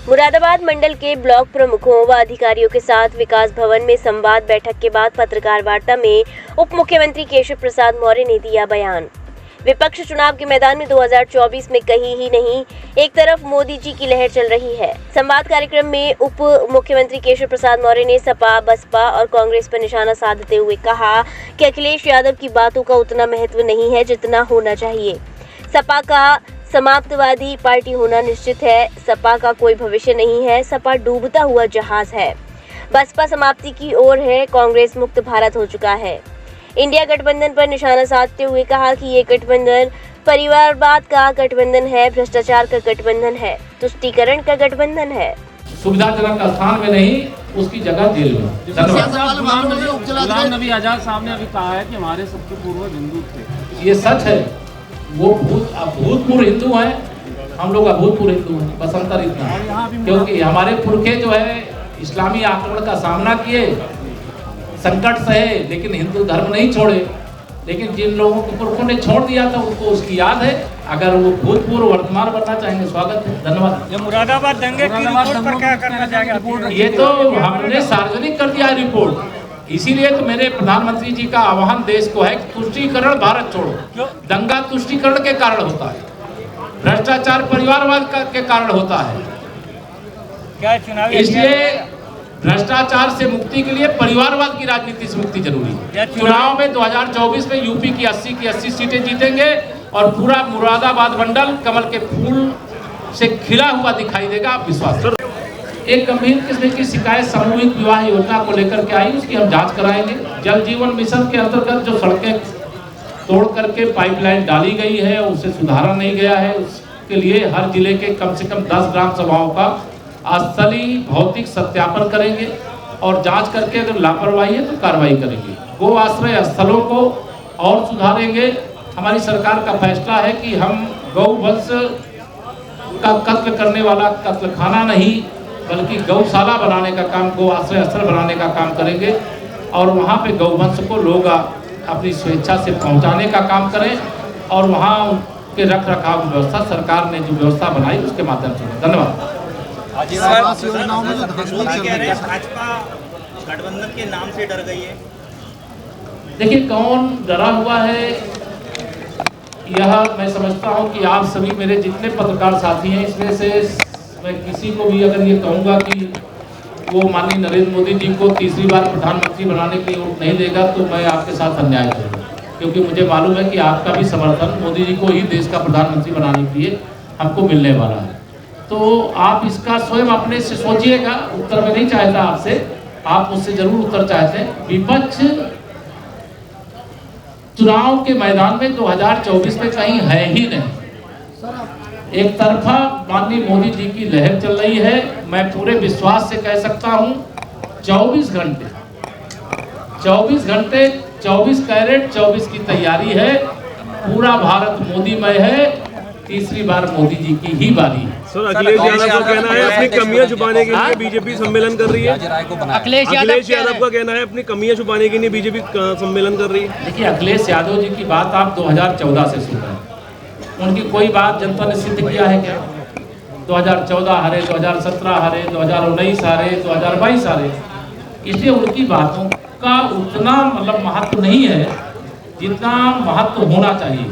मुरादाबाद मंडल के ब्लॉक प्रमुखों व अधिकारियों के साथ विकास भवन में संवाद बैठक के बाद पत्रकार वार्ता में उप मुख्यमंत्री केशव प्रसाद मौर्य ने दिया बयान। विपक्ष चुनाव के मैदान में 2024 में कहीं ही नहीं, एक तरफ मोदी जी की लहर चल रही है। संवाद कार्यक्रम में उप मुख्यमंत्री केशव प्रसाद मौर्य ने सपा, बसपा और कांग्रेस पर निशाना साधते हुए कहा कि अखिलेश यादव की बातों का उतना महत्व नहीं है जितना होना चाहिए। सपा का समाप्तवादी पार्टी होना निश्चित है। सपा का कोई भविष्य नहीं है। सपा डूबता हुआ जहाज है। बसपा समाप्ति की ओर है। कांग्रेस मुक्त भारत हो चुका है। इंडिया गठबंधन पर निशाना साधते हुए कहा कि ये गठबंधन परिवारवाद का गठबंधन है, भ्रष्टाचार का गठबंधन है, तुष्टीकरण का गठबंधन है। सुविधाजनक स्थान में नहीं, उसकी जगह जेल में। गुलाम नबी आजाद साहब ने अभी कहा है कि हमारे सबके पूर्वज हिंदू थे। ये सच है। वो भूतपूर्व हिंदू हैं, हम लोग अभूतपूर्व हिंदू हैं। बस अंतर इतना है क्योंकि हमारे पुरखे जो है इस्लामी आक्रमण का सामना किए, संकट सहे, लेकिन हिंदू धर्म नहीं छोड़े। लेकिन जिन लोगों के पुरखों ने छोड़ दिया था उनको उसकी याद है। अगर वो भूतपूर्व वर्तमान बनना चाहेंगे, स्वागत है। धन्यवाद। ये मुरादाबाद दंगे की रिपोर्ट पर क्या करना चाहेंगे? ये तो हमने सार्वजनिक कर दिया रिपोर्ट। इसीलिए तो मेरे प्रधानमंत्री जी का आह्वान देश को है कि तुष्टीकरण भारत छोड़ो। दंगा तुष्टीकरण के कारण होता है, भ्रष्टाचार परिवारवाद के कारण होता है। क्या चुनाव, इसलिए भ्रष्टाचार से मुक्ति के लिए परिवारवाद की राजनीति से मुक्ति जरूरी है। चुनाव में 2024 में यूपी की 80 सीटें जीतेंगे और पूरा मुरादाबाद मंडल कमल के फूल से खिला हुआ दिखाई देगा। आप विश्वास करें। एक गंभीर किस्म की शिकायत सामूहिक विवाह योजना को लेकर के आई, उसकी हम जांच कराएंगे। जल जीवन मिशन के अंतर्गत जो सड़कें तोड़ करके पाइपलाइन डाली गई है, उसे सुधारा नहीं गया है, उसके लिए हर जिले के कम से कम 10 ग्राम सभाओं का स्थलीय भौतिक सत्यापन करेंगे और जांच करके अगर लापरवाही है तो कार्रवाई करेंगे। गो आश्रय स्थलों को और सुधारेंगे। हमारी सरकार का फैसला है कि हम गौवंश का कत्ल करने वाला कत्लखाना नहीं, बल्कि गौशाला बनाने का काम, गौ आश्रय स्थल बनाने का काम करेंगे और वहाँ पे गौवंश को लोग अपनी स्वेच्छा से पहुँचाने का काम करें और वहाँ के रख रखाव व्यवस्था सरकार ने जो व्यवस्था बनाई उसके माध्यम से। धन्यवाद। भाजपा गठबंधन के नाम से डर गई है। देखिए, कौन डरा हुआ है यह मैं समझता हूँ कि आप सभी मेरे जितने पत्रकार साथी हैं, इसमें से मैं किसी को भी अगर ये कहूँगा कि वो माननीय नरेंद्र मोदी जी को तीसरी बार प्रधानमंत्री बनाने की वोट नहीं देगा तो मैं आपके साथ अन्याय करूँगा, क्योंकि मुझे मालूम है कि आपका भी समर्थन मोदी जी को ही देश का प्रधानमंत्री बनाने के लिए हमको मिलने वाला है। तो आप इसका स्वयं अपने से सोचिएगा। उत्तर में नहीं चाहता आपसे, आप मुझसे जरूर उत्तर चाहते हैं। विपक्ष चुनाव के मैदान में 2024 में कहीं है ही नहीं। एक तरफा माननीय मोदी जी की लहर चल रही है। मैं पूरे विश्वास से कह सकता हूं 24 घंटे 24 कैरेट 24 की तैयारी है। पूरा भारत मोदीमय है। तीसरी बार मोदी जी की ही बारी है। सर, अखिलेश यादव का कहना है अपनी कमियां छुपाने के लिए बीजेपी सम्मेलन कर रही है। अखिलेश यादव का कहना है अपनी कमियां छुपाने के लिए बीजेपी सम्मेलन कर रही है। देखिए, अखिलेश यादव जी की बात आप 2014 से सुन रहे हैं। उनकी कोई बात जनता ने सिद्ध किया है क्या? 2014 हारे, 2017 हारे, 2019 हारे, 2022 हारे। इसलिए उनकी बातों का उतना महत्व नहीं है जितना महत्व होना चाहिए।